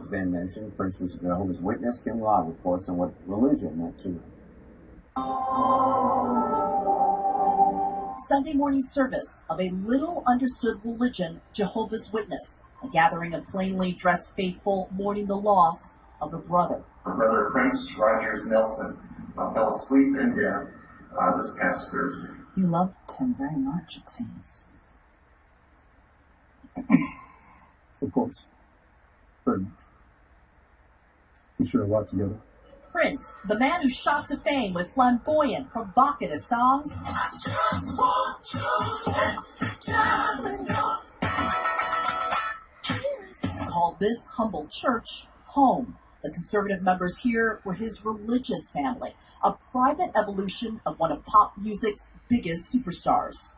As Van mentioned, Prince was a Jehovah's Witness, giving a lot of reports on what religion meant to him. Sunday morning service of a little understood religion, Jehovah's Witness, a gathering of plainly dressed faithful mourning the loss of a brother. Brother Prince Rogers Nelson fell asleep in death this past Thursday. You loved him very much, it seems. Of course. Very much. We share a lot together. Prince, the man who shot to fame with flamboyant, provocative songs, called this humble church home. The conservative members here were his religious family, a private evolution of one of pop music's biggest superstars.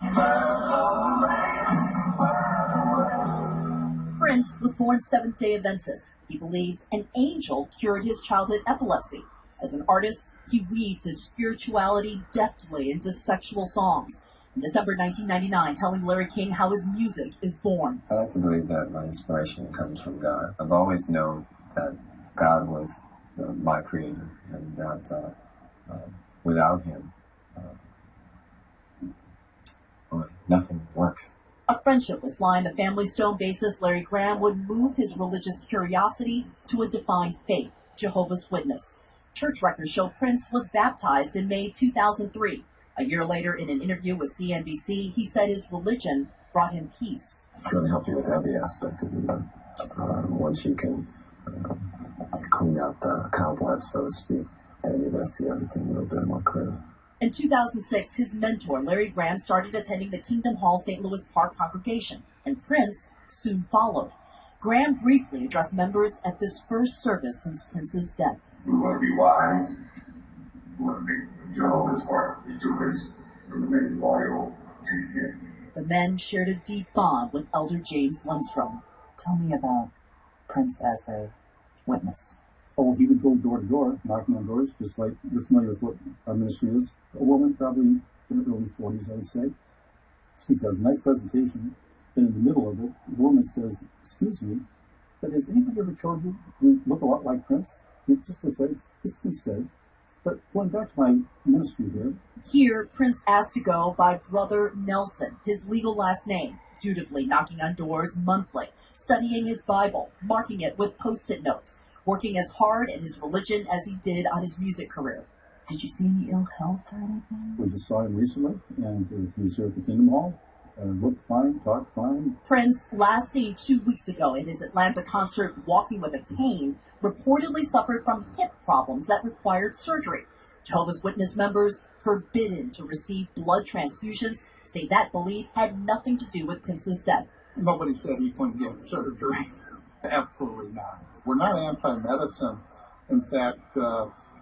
Prince was born Seventh-day Adventist. He believed an angel cured his childhood epilepsy. As an artist, he weaved his spirituality deftly into sexual songs. In December 1999, telling Larry King how his music is born. I like to believe that my inspiration comes from God. I've always known that God was my creator, and that without him, nothing works. A friendship-less line, the Family Stone bassist Larry Graham would move his religious curiosity to a defined faith, Jehovah's Witness. Church records show Prince was baptized in May 2003. A year later, in an interview with CNBC, he said his religion brought him peace. It's going to help you with every aspect of your life. Once you can clean out the cobwebs, so to speak, and you're going to see everything a little bit more clearly. In 2006, his mentor, Larry Graham, started attending the Kingdom Hall St. Louis Park congregation, and Prince soon followed. Graham briefly addressed members at this first service since Prince's death. We want to be wise. We want to make Jehovah's heart rejoice and remain loyal to him. The men shared a deep bond with Elder James Lundstrom. Tell me about Prince as a witness. Oh, he would go door to door, knocking on doors, just like you're familiar with what our ministry is. A woman, probably in the early 40s, I would say. He says, nice presentation. Then in the middle of it, the woman says, excuse me, but has anybody ever told you you look a lot like Prince? It just looks like this can be said. But going back to my ministry here. Here, Prince asked to go by Brother Nelson, his legal last name, dutifully knocking on doors monthly, studying his Bible, marking it with Post-it notes, working as hard in his religion as he did on his music career. Did you see any ill health or anything? We just saw him recently, and he's here at the Kingdom Hall. Looked fine, talked fine. Prince, last seen 2 weeks ago at his Atlanta concert walking with a cane, reportedly suffered from hip problems that required surgery. Jehovah's Witness members, forbidden to receive blood transfusions, say that belief had nothing to do with Prince's death. Nobody said he couldn't get surgery. Absolutely not. We're not anti-medicine. In fact,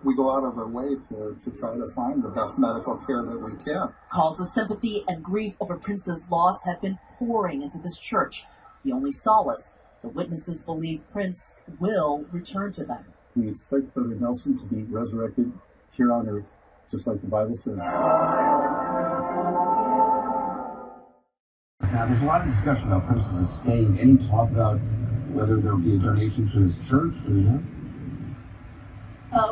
we go out of our way to try to find the best medical care that we can. Calls of sympathy and grief over Prince's loss have been pouring into this church. The only solace, the witnesses believe Prince will return to them. We expect Brother Nelson to be resurrected here on earth, just like the Bible says. Now, there's a lot of discussion about Prince's estate. Any talk about whether there will be a donation to his church? Do you know?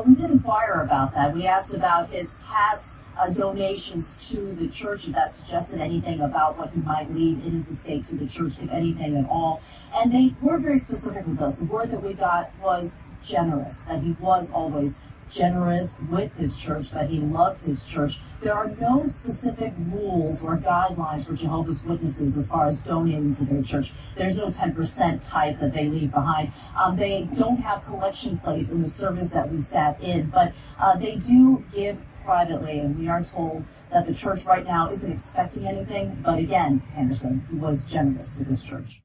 We did inquire about that. We asked about his past donations to the church, if that suggested anything about what he might leave in his estate to the church, if anything at all. And they weren't very specific with us. The word that we got was generous, that he was always generous with his church, that he loved his church. There are no specific rules or guidelines for Jehovah's Witnesses as far as donating to their church. There's no 10% tithe that they leave behind. They don't have collection plates in the service that we sat in, but they do give privately, and we are told that the church right now isn't expecting anything. But again, Anderson, he was generous with his church.